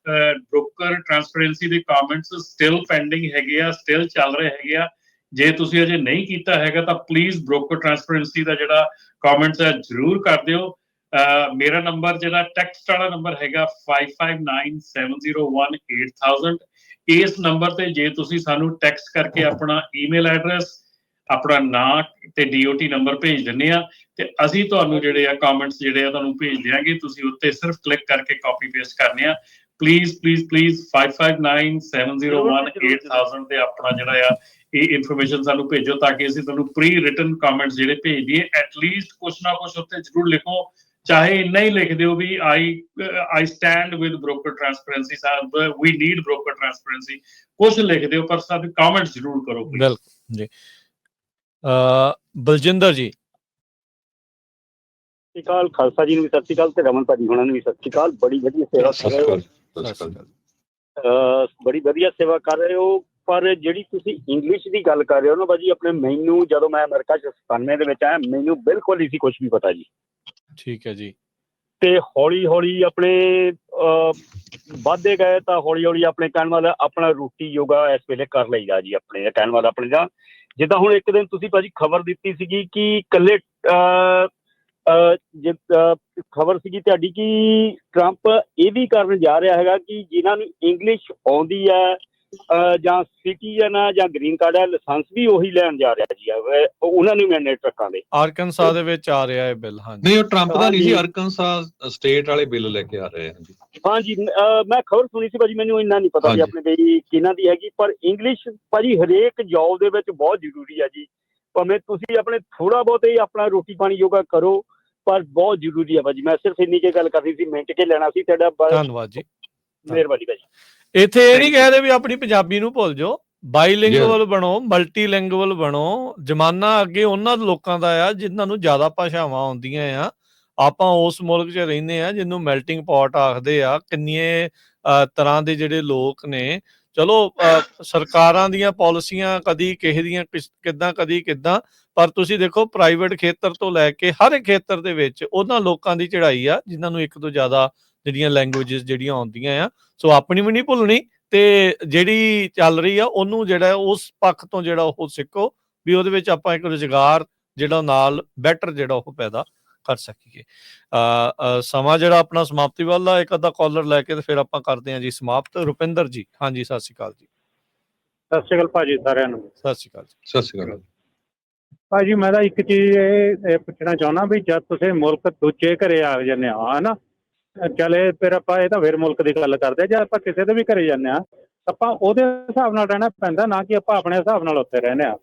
Broker transparency ਦੇ comments still pending ਹੈਗੇ ਆ, ਸਟਿਲ ਚੱਲ ਰਹੇ ਹੈਗੇ ਆ। ਜੇ ਤੁਸੀਂ ਅਜੇ ਨਹੀਂ ਕੀਤਾ ਹੈਗਾ ਤਾਂ ਪਲੀਜ਼ ਬ੍ਰੋਕਰ ਟ੍ਰਾਂਸਪੇਰੈਂਸੀ ਦਾ ਜਿਹੜਾ ਕਮੈਂਟਸ ਹੈ ਜ਼ਰੂਰ ਕਰ ਦਿਓ। ਮੇਰਾ ਨੰਬਰ ਜਿਹੜਾ ਟੈਕਸਟ ਵਾਲਾ ਨੰਬਰ ਹੈਗਾ 5597018000। ਇਸ ਨੰਬਰ ਤੇ ਜੇ ਤੁਸੀਂ ਸਾਨੂੰ ਟੈਕਸਟ ਕਰਕੇ ਆਪਣਾ ਈਮੇਲ ਐਡਰੈਸ, ਆਪਣਾ ਨਾਂ ਤੇ DOT ਨੰਬਰ ਭੇਜ ਦਿੰਦੇ ਆ ਤੇ ਅਸੀਂ ਤੁਹਾਨੂੰ ਜਿਹੜੇ ਆ ਕਮੈਂਟਸ ਜਿਹੜੇ ਆ ਤੁਹਾਨੂੰ ਭੇਜ ਦਿਆਂਗੇ। ਤੁਸੀਂ ਉੱਤੇ ਸਿਰਫ ਕਲਿੱਕ ਕਰਕੇ ਕਾਪੀ ਪੇਸਟ ਕਰਨੇ ਆ। ਪਲੀਜ਼ 5597018000 ਤੇ ਆਪਣਾ ਜਿਹੜਾ ਆ ਇਹ ਇਨਫੋਰਮੇਸ਼ਨ ਸਾਨੂੰ ਭੇਜੋ ਤਾਂ ਕਿ ਅਸੀਂ ਤੁਹਾਨੂੰ ਪ੍ਰੀ ਰਿਟਨ ਕਮੈਂਟਸ ਜਿਹੜੇ ਭੇਜ ਦਈਏ। ਐਟਲੀਸਟ ਕੁਛ ਨਾ ਕੁਛ ਉੱਤੇ ਜ਼ਰੂਰ ਲਿਖੋ, ਚਾਹੇ ਇੰਨਾ ਹੀ ਲਿਖ ਦਿਓ ਵੀ ਆਈ stand with broker transparency Sahib, we need broker transparency, ਕੁਛ ਲਿਖ ਦਿਓ ਪਰ ਸਾਨੂੰ ਕਮੈਂਟ ਜ਼ਰੂਰ ਕਰੋ। ਬਿਲਕੁਲ ਜੀ। ਬਲਜਿੰਦਰ ਜੀ। ਸਤਿ ਸ਼੍ਰੀ ਅਕਾਲ ਖਾਲਸਾ ਜੀ ਨੂੰ ਵੀ ਸਤਿ ਸ਼੍ਰੀ ਅਕਾਲ ਤੇ ਰਮਨ ਭਾਜੀ ਹੋਣਾ ਨੂੰ ਵੀ ਸਤਿ ਸ਼੍ਰੀ ਅਕਾਲ। ਬੜੀ ਵਧੀਆ ਸੇਵਾ ਕਰ ਰਹੇ ਹੋ, ਬੜੀ ਵਧੀਆ ਸੇਵਾ ਕਰ ਰਹੇ ਹੋ। ਪਰ ਜਿਹੜੀ ਤੁਸੀਂ ਇੰਗਲਿਸ਼ ਦੀ ਗੱਲ ਕਰ ਰਹੇ ਹੋ ਨਾ ਭਾਜੀ, ਆਪਣੇ ਮੈਨੂੰ ਜਦੋਂ ਮੈਂ ਅਮਰੀਕਾ 'ਚ 97 ਦੇ ਵਿੱਚ ਆਇਆ, ਮੈਨੂੰ ਬਿਲਕੁਲ ਨਹੀਂ ਸੀ ਕੁਛ ਵੀ ਪਤਾ ਜੀ। ਠੀਕ ਹੈ ਜੀ। ਤੇ ਹੌਲੀ ਹੌਲੀ ਆਪਣੇ ਵੱਧਦੇ ਗਏ ਤਾਂ ਹੌਲੀ ਹੌਲੀ ਆਪਣੇ ਕਹਿਣ ਵਾਲਾ ਆਪਣਾ ਰੂਟੀ ਯੋਗਾ ਇਸ ਵੇਲੇ ਕਰ ਲਈਦਾ ਜੀ। ਆਪਣੇ ਕਹਿਣ ਵਾਲਾ ਆਪਣੇ ਦਾ ਜਿੱਦਾਂ ਹੁਣ ਇੱਕ ਦਿਨ ਤੁਸੀਂ ਭਾਜੀ ਖਬਰ ਦਿੱਤੀ ਸੀਗੀ ਕਿ ਇਕੱਲੇ ਖਬਰ ਸੀਗੀ ਤੁਹਾਡੀ ਕਿ ਟਰੰਪ ਇਹ ਵੀ ਕਰਨ ਜਾ ਰਿਹਾ ਹੈਗਾ ਕਿ ਜਿਨ੍ਹਾਂ ਨੂੰ ਇੰਗਲਿਸ਼ ਆਉਂਦੀ ਹੈ ਜਾਂ ਸਿਟੀਜ਼ਨ ਆ ਜਾਂ ਗ੍ਰੀਨ ਕਾਰਡ ਹੈ, ਲਾਇਸੈਂਸ ਵੀ ਉਹੀ ਲੈਣ ਜਾ ਰਿਹਾ ਜੀ, ਉਹਨਾਂ ਨੂੰ ਮਿਲਣੇ ਟਰੱਕਾਂ ਦੇ। ਆਰਕਨਸਾ ਦੇ ਵਿੱਚ ਆ ਰਿਹਾ ਇਹ ਬਿੱਲ। ਹਾਂਜੀ ਨਹੀਂ, ਉਹ ਟਰੰਪ ਦਾ ਨਹੀਂ ਸੀ, ਆਰਕਨਸਾ ਸਟੇਟ ਵਾਲੇ ਬਿੱਲ ਲੈ ਕੇ ਆ ਰਹੇ ਹਨ ਜੀ। ਹਾਂਜੀ, ਮੈਂ ਖਬਰ ਸੁਣੀ ਸੀ ਭਾਜੀ, ਮੈਨੂੰ ਇੰਨਾ ਨਹੀਂ ਪਤਾ ਵੀ ਆਪਣੇ ਬਈ ਕਿਹਨਾਂ ਦੀ ਹੈਗੀ। ਪਰ ਇੰਗਲਿਸ਼ ਭਾਜੀ ਹਰੇਕ ਜੌਬ ਦੇ ਵਿੱਚ ਬਹੁਤ ਜ਼ਰੂਰੀ ਹੈ ਜੀ। ਭਾਵੇਂ ਤੁਸੀਂ ਆਪਣੇ ਥੋੜ੍ਹਾ ਬਹੁਤ ਹੀ ਆਪਣਾ ਰੋਟੀ ਪਾਣੀ ਯੋਗਾ ਕਰੋ, ਪਰ ਬਹੁਤ ਜ਼ਰੂਰੀ ਹੈ ਭਾਜੀ। ਮੈਂ ਸਿਰਫ ਇੰਨੀ ਕੁ ਗੱਲ ਕਰਨੀ ਸੀ, ਮਿੰਟ ਕੇ ਲੈਣਾ ਸੀ ਤੁਹਾਡਾ। ਧੰਨਵਾਦ ਜੀ, ਮਿਹਰਬਾਨੀ ਭਾਜੀ। ਇੱਥੇ ਇਹ ਨਹੀਂ ਕਹਦੇ ਵੀ ਆਪਣੀ ਪੰਜਾਬੀ ਨੂੰ ਭੁੱਲ ਜਾਓ, ਬਾਈਲਿੰਗੁਅਲ ਬਣੋ, ਮਲਟੀਲਿੰਗੁਅਲ ਬਣੋ। ਜ਼ਮਾਨਾ ਅੱਗੇ ਉਹਨਾਂ ਲੋਕਾਂ ਦਾ ਆ ਜਿਨ੍ਹਾਂ ਨੂੰ ਜ਼ਿਆਦਾ ਭਾਸ਼ਾਵਾਂ ਆਉਂਦੀਆਂ ਆ। ਆਪਾਂ ਉਸ ਮੁਲਕ 'ਚ ਰਹਿੰਦੇ ਹਾਂ ਜਿਹਨੂੰ ਮੈਲਟਿੰਗ ਪੌਟ ਆਖਦੇ ਆ। ਕਿੰਨੀਆਂ ਤਰ੍ਹਾਂ ਦੇ ਜਿਹੜੇ ਲੋਕ ਨੇ। ਚਲੋ ਸਰਕਾਰਾਂ ਦੀਆਂ ਪਾਲਿਸੀਆਂ ਕਦੀ ਕਿਸੇ ਦੀਆਂ ਕਿੱਦਾਂ, ਕਦੀ ਕਿੱਦਾਂ, ਪਰ ਤੁਸੀਂ ਦੇਖੋ ਪ੍ਰਾਈਵੇਟ ਖੇਤਰ ਤੋਂ ਲੈ ਕੇ ਹਰ ਇੱਕ ਖੇਤਰ ਦੇ ਵਿੱਚ ਉਹਨਾਂ ਲੋਕਾਂ ਦੀ ਚੜ੍ਹਾਈ ਆ ਜਿਨ੍ਹਾਂ ਨੂੰ ਇੱਕ ਤੋਂ ਜ਼ਿਆਦਾ ਜਿਹੜੀਆਂ ਲੈਂਗੁਏਜਿਸ ਜਿਹੜੀਆਂ ਆਉਂਦੀਆਂ ਆ। ਸੋ ਆਪਣੀ ਵੀ ਨਹੀਂ ਭੁੱਲਣੀ ਤੇ ਜਿਹੜੀ ਚੱਲ ਰਹੀ ਆ ਉਹਨੂੰ ਜਿਹੜਾ ਉਸ ਪੱਖ ਤੋਂ ਜਿਹੜਾ ਉਹ ਸਿੱਖੋ ਵੀ ਉਹਦੇ ਵਿੱਚ ਆਪਾਂ ਇੱਕ ਰੁਜ਼ਗਾਰ ਜਿਹੜਾ ਨਾਲ ਬੈਟਰ ਜਿਹੜਾ ਉਹ ਪੈਦਾ ਕਰ ਸਕੀਏ। ਸਮਾਂ ਜਿਹੜਾ ਆਪਣਾ ਸਮਾਪਤੀ ਵੱਲ ਆ, ਇੱਕ ਅੱਧਾ ਕਾਲਰ ਲੈ ਕੇ ਤੇ ਫਿਰ ਆਪਾਂ ਕਰਦੇ ਹਾਂ ਜੀ ਸਮਾਪਤ। ਰੁਪਿੰਦਰ ਜੀ। ਹਾਂਜੀ, ਸਤਿ ਸ਼੍ਰੀ ਅਕਾਲ ਜੀ। ਸਤਿ ਸ਼੍ਰੀ ਅਕਾਲ ਭਾਜੀ ਸਾਰਿਆਂ ਨੂੰ। ਸਤਿ ਸ਼੍ਰੀ ਅਕਾਲ ਜੀ। ਸਤਿ ਸ਼੍ਰੀ ਅਕਾਲ ਭਾਜੀ। ਮੈਂ ਤਾਂ ਇੱਕ ਚੀਜ਼ ਇਹ ਪੁੱਛਣਾ ਚਾਹੁੰਦਾ ਵੀ ਜਦ ਤੁਸੀਂ ਮੁਲਕ ਦੂਜੇ ਘਰੇ ਆ ਜਾਂਦੇ ਹੋ ਹਨਾ, ਚਲੇ ਫਿਰ ਆਪਾਂ ਇਹ ਤਾਂ ਫਿਰ ਮੁਲਕ ਦੀ ਗੱਲ ਕਰਦੇ ਜਦ ਆਪਾਂ ਕਿਸੇ ਦੇ ਵੀ ਘਰੇ ਜਾਂਦੇ ਹਾਂ ਆਪਾਂ ਉਹਦੇ ਹਿਸਾਬ ਨਾਲ ਰਹਿਣਾ ਪੈਂਦਾ, ਨਾ ਕਿ ਆਪਾਂ ਆਪਣੇ ਹਿਸਾਬ ਨਾਲ ਉੱਥੇ ਰਹਿੰਦੇ ਹਾਂ।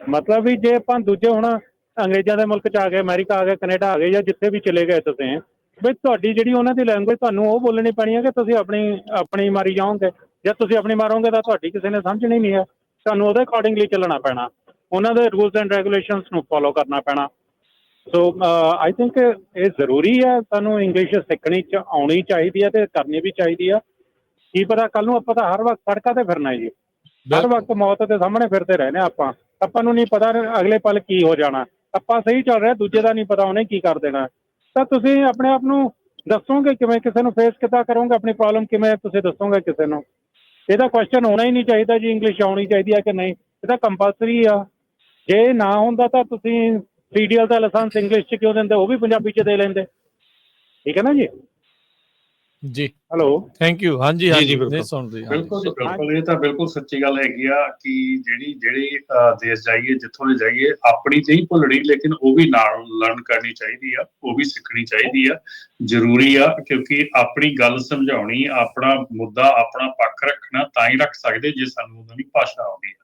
ਮਤਲਬ ਵੀ ਜੇ ਆਪਾਂ ਦੂਜੇ ਹੁਣ ਅੰਗਰੇਜ਼ਾਂ ਦੇ ਮੁਲਕ 'ਚ ਆ ਗਏ, ਅਮਰੀਕਾ ਆ ਗਏ, ਕੈਨੇਡਾ ਆ ਗਏ, ਜਾਂ ਜਿੱਥੇ ਵੀ ਚਲੇ ਗਏ ਤੁਸੀਂ, ਵੀ ਤੁਹਾਡੀ ਜਿਹੜੀ ਉਹਨਾਂ ਦੀ ਲੈਂਗੁਏਜ ਤੁਹਾਨੂੰ ਉਹ ਬੋਲਣੀ ਪੈਣੀ ਹੈ ਕਿ ਤੁਸੀਂ ਆਪਣੀ ਮਾਰੀ ਜਾਓਗੇ। ਜੇ ਤੁਸੀਂ ਆਪਣੀ ਮਾਰੋਗੇ ਤਾਂ ਤੁਹਾਡੀ ਕਿਸੇ ਨੇ ਸਮਝਣੀ ਨਹੀਂ ਹੈ। ਤੁਹਾਨੂੰ ਉਹਦੇ ਅਕੋਰਡਿੰਗਲੀ ਚੱਲਣਾ ਪੈਣਾ, ਉਹਨਾਂ ਦੇ ਰੂਲਸ ਐਂਡ ਰੈਗੂਲੇਸ਼ਨਸ ਨੂੰ ਫੋਲੋ ਕਰਨਾ ਪੈਣਾ। ਸੋ ਆਈ ਥਿੰਕ ਇਹ ਜ਼ਰੂਰੀ ਹੈ, ਸਾਨੂੰ ਇੰਗਲਿਸ਼ ਸਿੱਖਣੀ ਆਉਣੀ ਚਾਹੀਦੀ ਹੈ ਅਤੇ ਕਰਨੀ ਵੀ ਚਾਹੀਦੀ ਆ। ਕੀ ਪਤਾ ਕੱਲ੍ਹ ਨੂੰ ਆਪਾਂ ਤਾਂ ਹਰ ਵਕਤ ਸੜਕਾਂ 'ਤੇ ਫਿਰਨਾ ਜੀ, ਹਰ ਵਕਤ ਮੌਤ ਦੇ ਸਾਹਮਣੇ ਫਿਰਦੇ ਰਹਿੰਦੇ ਆਪਾਂ ਨੂੰ ਨਹੀਂ ਪਤਾ ਅਗਲੇ ਪਲ ਕੀ ਹੋ ਜਾਣਾ। ਆਪਾਂ ਸਹੀ ਚੱਲ ਰਿਹਾ, ਦੂਜੇ ਦਾ ਨਹੀਂ ਪਤਾ ਉਹਨੇ ਕੀ ਕਰ ਦੇਣਾ। ਤਾਂ ਤੁਸੀਂ ਆਪਣੇ ਆਪ ਨੂੰ ਦੱਸੋਗੇ ਕਿਵੇਂ, ਕਿਸੇ ਨੂੰ ਫੇਸ ਕਿੱਦਾਂ ਕਰੋਗੇ, ਆਪਣੀ ਪ੍ਰੋਬਲਮ ਕਿਵੇਂ ਤੁਸੀਂ ਦੱਸੋਗੇ ਕਿਸੇ ਨੂੰ। ਇਹਦਾ ਕੁਐਸਚਨ ਹੋਣਾ ਹੀ ਨਹੀਂ ਚਾਹੀਦਾ ਜੀ ਇੰਗਲਿਸ਼ ਆਉਣੀ ਚਾਹੀਦੀ ਹੈ ਕਿ ਨਹੀਂ, ਇਹ ਤਾਂ ਕੰਪਲਸਰੀ ਆ। ਜੇ ਨਾ ਹੁੰਦਾ ਤਾਂ ਤੁਸੀਂ CDL ਦਾ ਲਾਇਸੈਂਸ ਇੰਗਲਿਸ਼ 'ਚ ਕਿਉਂ ਦਿੰਦੇ, ਉਹ ਵੀ ਪੰਜਾਬੀ 'ਚ ਦੇ ਲੈਂਦੇ। ਠੀਕ ਹੈ ਨਾ ਜੀ। ਜੀ ਹੈਲੋ, ਥੈਂਕ ਯੂ। ਹਾਂਜੀ ਹਾਂਜੀ, ਬਿਲਕੁਲ ਜੀ ਬਿਲਕੁਲ। ਇਹ ਤਾਂ ਬਿਲਕੁਲ ਸੱਚੀ ਗੱਲ ਹੈਗੀ ਆ ਕਿ ਜਿਹੜੀ ਦੇਸ਼ ਜਾਈਏ, ਜਿੱਥੋਂ ਵੀ ਜਾਈਏ, ਆਪਣੀ ਨਹੀਂ ਭੁੱਲਣੀ ਲੇਕਿਨ ਉਹ ਵੀ ਨਾਲ ਲਰਨ ਕਰਨੀ ਚਾਹੀਦੀ ਆ, ਉਹ ਵੀ ਸਿੱਖਣੀ ਚਾਹੀਦੀ ਆ, ਜ਼ਰੂਰੀ ਆ। ਕਿਉਂਕਿ ਆਪਣੀ ਗੱਲ ਸਮਝਾਉਣੀ, ਆਪਣਾ ਮੁੱਦਾ, ਆਪਣਾ ਪੱਖ ਰੱਖਣਾ ਤਾਂ ਹੀ ਰੱਖ ਸਕਦੇ ਜੇ ਸਾਨੂੰ ਉਹਨਾਂ ਦੀ ਭਾਸ਼ਾ ਆਉਂਦੀ ਹੈ।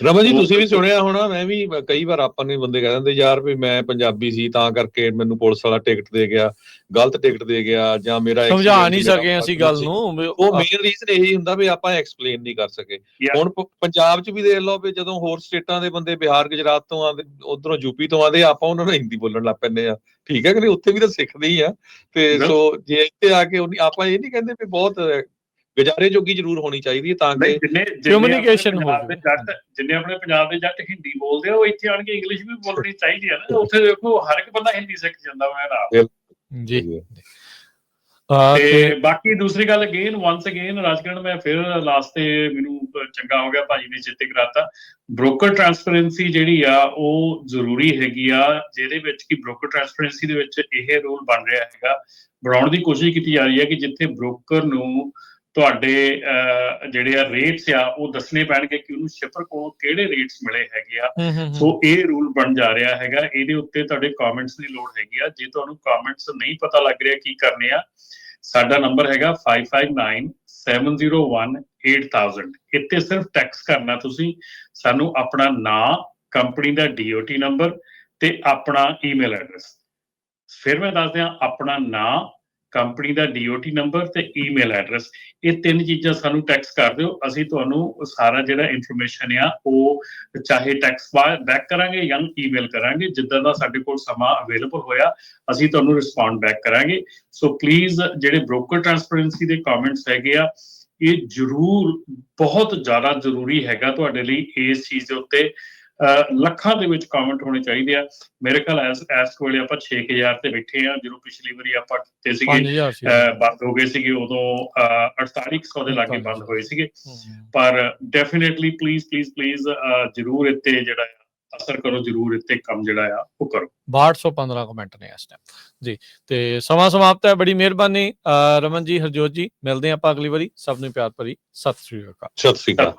ਰਮਨ ਜੀ, ਤੁਸੀਂ ਵੀ ਸੁਣਿਆ ਹੋਣਾ, ਮੈਂ ਵੀ ਕਈ ਵਾਰ ਆਪਾਂ ਨੂੰ ਬੰਦੇ ਕਹਿ ਦਿੰਦੇ ਯਾਰ ਵੀ ਮੈਂ ਪੰਜਾਬੀ ਸੀ ਤਾਂ ਕਰਕੇ ਮੈਨੂੰ ਪੁਲਿਸ ਵਾਲਾ ਟਿਕਟ ਦੇ ਗਿਆ, ਗਲਤ ਟਿਕਟ ਦੇ ਗਿਆ, ਜਾਂ ਮੇਰਾ ਸਮਝਾ ਨਹੀਂ ਸਕੇ ਅਸੀਂ ਗੱਲ ਨੂੰ। ਉਹ ਮੇਨ ਰੀਜ਼ਨ ਇਹੀ ਹੁੰਦਾ ਵੀ ਆਪਾਂ ਐਕਸਪਲੇਨ ਨਹੀਂ ਕਰ ਸਕੇ। ਹੁਣ ਪੰਜਾਬ 'ਚ ਵੀ ਦੇਖ ਲਓ ਵੀ ਜਦੋਂ ਹੋਰ ਸਟੇਟਾਂ ਦੇ ਬੰਦੇ ਬਿਹਾਰ, ਗੁਜਰਾਤ ਤੋਂ ਆਉਂਦੇ, ਉਧਰੋਂ ਯੂਪੀ ਤੋਂ ਆਉਂਦੇ, ਆਪਾਂ ਉਹਨਾਂ ਨੂੰ ਹਿੰਦੀ ਬੋਲਣ ਲੱਗ ਪੈਂਦੇ ਆ। ਠੀਕ ਹੈ ਕਿ ਨਹੀਂ, ਉੱਥੇ ਵੀ ਤਾਂ ਸਿੱਖਦੇ ਹੀ ਆ। ਤੇ ਸੋ ਜੇ ਇੱਥੇ ਆ ਕੇ ਆਪਾਂ ਇਹ ਨਹੀਂ ਕਹਿੰਦੇ ਵੀ ਬਹੁਤ ਗੁਜ਼ਾਰੇ ਜੋਗੀ ਜ਼ਰੂਰ ਹੋਣੀ ਚਾਹੀਦੀ ਹੈ ਤਾਂ ਕਿ ਕਮਿਊਨੀਕੇਸ਼ਨ ਹੋ। ਜਿੰਨੇ ਆਪਣੇ ਪੰਜਾਬ ਦੇ ਜੱਟ ਹਿੰਦੀ ਬੋਲਦੇ ਆ, ਉਹ ਇੱਥੇ ਆਣ ਕੇ ਇੰਗਲਿਸ਼ ਵੀ ਬੋਲਣੀ ਚਾਹੀਦੀ ਹੈ ਨਾ। ਉੱਥੇ ਦੇਖੋ ਹਰ ਇੱਕ ਬੰਦਾ ਹਿੰਦੀ ਸਿੱਖ ਜਾਂਦਾ ਵਾ ਨਾਲ। ਜੀ ਤੇ ਬਾਕੀ ਦੂਸਰੀ ਗੱਲ ਅਗੇਨ ਵਾਂਸ ਅਗੇਨ ਰਾਜਕਰਨ ਮੈਂ ਫਿਰ ਲਾਸਟ ਤੇ ਮੈਨੂੰ ਚੰਗਾ ਹੋ ਗਿਆ ਭਾਜੀ ਨੇ ਚੇਤੇ ਕਰਾਤਾ, ਬ੍ਰੋਕਰ ਟ੍ਰਾਂਸਪੇਰੈਂਸੀ ਜਿਹੜੀ ਆ ਉਹ ਜ਼ਰੂਰੀ ਹੈਗੀ ਆ, ਜਿਹਦੇ ਵਿੱਚ ਕਿ ਬ੍ਰੋਕਰ ਟ੍ਰਾਂਸਪੇਰੈਂਸੀ ਦੇ ਵਿੱਚ ਇਹ ਰੂਲ ਬਣ ਰਿਹਾ ਹੈਗਾ, ਬਣਾਉਣ ਦੀ ਕੋਸ਼ਿਸ਼ ਕੀਤੀ ਜਾ ਰਹੀ ਹੈ ਕਿ ਜਿੱਥੇ ਬ੍ਰੋਕਰ ਨੂੰ ਤੁਹਾਡੇ ਜਿਹੜੇ ਆ ਰੇਟਸ ਆ ਉਹ ਦੱਸਣੇ ਪੈਣਗੇ ਕਿ ਉਹਨੂੰ ਸ਼ਿਪਰ ਕੋਲ ਕਿਹੜੇ ਰੇਟਸ ਮਿਲੇ ਹੈਗੇ ਆ। ਸੋ ਇਹ ਰੂਲ ਬਣ ਜਾ ਰਿਹਾ ਹੈਗਾ, ਇਹਦੇ ਉੱਤੇ ਤੁਹਾਡੇ ਕਮੈਂਟਸ ਦੀ ਲੋੜ ਹੈਗੀ ਆ। ਜੇ ਤੁਹਾਨੂੰ ਕਮੈਂਟਸ ਨਹੀਂ ਪਤਾ ਲੱਗ ਰਿਹਾ ਕੀ ਕਰਨੇ ਆ, ਸਾਡਾ ਨੰਬਰ ਹੈਗਾ 5597018000। ਇੱਥੇ ਸਿਰਫ ਟੈਕਸਟ ਕਰਨਾ ਤੁਸੀਂ ਸਾਨੂੰ ਆਪਣਾ ਨਾਂ, ਕੰਪਨੀ ਦਾ DOT ਨੰਬਰ ਤੇ ਆਪਣਾ ਈਮੇਲ ਐਡਰੈਸ। ਫਿਰ ਮੈਂ ਦੱਸ ਦਿਆਂ, ਆਪਣਾ ਨਾਂ, ਕੰਪਨੀ ਦਾ DOT ਨੰਬਰ ਤੇ ਈਮੇਲ ਐਡਰੈਸ, ਇਹ ਤਿੰਨ ਚੀਜ਼ਾਂ ਸਾਨੂੰ ਟੈਕਸਟ ਕਰ ਦਿਓ। ਅਸੀਂ ਤੁਹਾਨੂੰ ਸਾਰਾ ਜਿਹੜਾ ਇਨਫੋਰਮੇਸ਼ਨ ਆ ਉਹ ਚਾਹੇ ਟੈਕਸਟ ਬੈਕ ਕਰਾਂਗੇ ਜਾਂ ਈਮੇਲ ਕਰਾਂਗੇ, ਜਿੱਦਾਂ ਦਾ ਸਾਡੇ ਕੋਲ ਸਮਾਂ ਅਵੇਲੇਬਲ ਹੋਇਆ ਅਸੀਂ ਤੁਹਾਨੂੰ ਰਿਸਪੌਂਡ ਬੈਕ ਕਰਾਂਗੇ। ਸੋ ਪਲੀਜ਼ ਜਿਹੜੇ ਬ੍ਰੋਕਰ ਟ੍ਰਾਂਸਪੇਰੈਂਸੀ ਦੇ ਕਮੈਂਟਸ ਹੈਗੇ ਆ, ਇਹ ਜ਼ਰੂਰ ਬਹੁਤ ਜ਼ਿਆਦਾ ਜ਼ਰੂਰੀ ਹੈਗਾ ਤੁਹਾਡੇ ਲਈ। ਇਸ ਚੀਜ਼ ਦੇ ਉੱਤੇ ਲੱਖਾਂ ਦੇ ਵਿੱਚ ਕਮੈਂਟ ਹੋਣੇ ਚਾਹੀਦੇ ਆ। ਮੇਰੇ ਖਿਆਲ ਇਸ ਵੇਲੇ ਆਪਾਂ 6000 ਤੇ ਬੈਠੇ ਆ, ਜਦੋਂ ਪਿਛਲੀ ਵਾਰੀ ਆਪਾਂ ਕੀਤੇ ਸੀਗੇ ਬੰਦ ਹੋ ਗਏ ਸੀਗੇ, ਉਦੋਂ 4800 ਦੇ ਲਾਗੇ ਬੰਦ ਹੋਏ ਸੀਗੇ। ਪਰ ਡੈਫੀਨੇਟਲੀ ਪਲੀਜ਼ ਜ਼ਰੂਰ ਇੱਥੇ ਜਿਹੜਾ ਅਸਰ ਕਰੋ, ਜ਼ਰੂਰ ਇੱਥੇ ਕੰਮ ਜਿਹੜਾ ਆ ਉਹ ਕਰੋ। 6215 ਕਮੈਂਟ ਨੇ ਇਸ ਟਾਈਮ ਜੀ। ਤੇ ਸਮਾਂ ਸਮਾਪਤ ਹੈ। ਬੜੀ ਮਿਹਰਬਾਨੀ ਰਮਨ ਜੀ, ਹਰਜੋਤ ਜੀ, ਮਿਲਦੇ ਹਾਂ ਆਪਾਂ ਅਗਲੀ ਵਾਰੀ। ਸਭ ਨੂੰ ਪਿਆਰ ਭਰੀ ਸਤਿ ਸ੍ਰੀ ਅਕਾਲ। ਸਤਿ ਸ੍ਰੀ ਅਕਾਲ।